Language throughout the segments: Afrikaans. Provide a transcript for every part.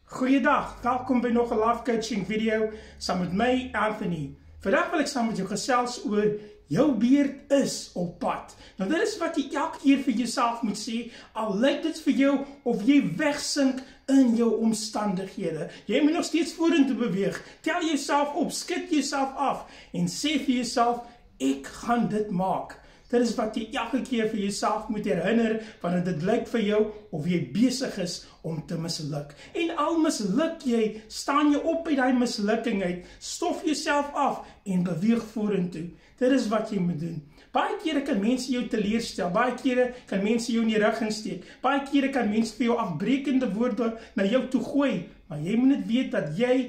Goeiedag, welkom by nog 'n life coaching video saam met my, Anthony. Vandag wil ek saam met jou gesels oor jou beurt is op pad. Nou dit is wat jy elke keer vir jouself moet sê, al lyk dit vir jou of jy wegsink in jou omstandighede. Jy moet nog steeds vorentoe beweeg. Tel jouself op, skud jouself af en sê vir jouself, ek gaan dit maak. Dit is wat jy elke keer vir jouself moet herinner, wanneer dit lyk vir jou of jy besig is om te misluk. En al misluk jy, staan jy op by die mislukking uit, stof jouself af en beweeg vorentoe. Dit is wat jy moet doen. Baie kere kan mense jou teleurstel, baie kere kan mense jou in die rug insteek, baie kere kan mense vir jou afbrekende woorde na jou toe gooi, maar jy moet net weet dat jy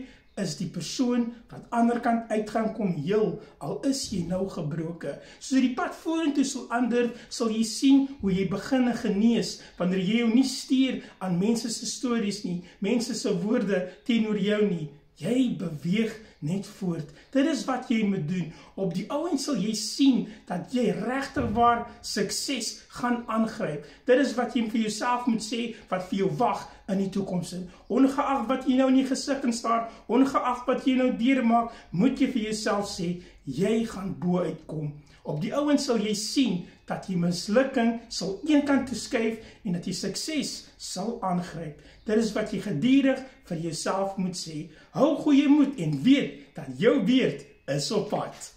is die persoon wat ander kant uit gaan kom heel, al is jy nou gebroke. So die pad vorentoe sal ander, sal jy sien hoe jy begin genees, wanneer jy jou nie stuur aan mense se stories nie, mense se woorde teenoor jou nie. Jy beweeg net voort. Dit is wat jy moet doen. Op die ou end sal jy sien dat jy regtig waar sukses gaan aangryp. Dit is wat jy vir jouself moet sê, wat vir jou wag in die toekoms. Ongeag wat jy nou in die gesig kan staar, ongeag wat jy nou deurmaak, moet jy vir jouself sê, jy gaan bo uitkom. Op die ou end sal jy sien dat die mislukking sal eenkant toe skuif en dat die sukses sal aangryp. Dit is wat jy gedurig vir jouself moet sê. Hou goeie moed en weet dat jou beurt is op pad.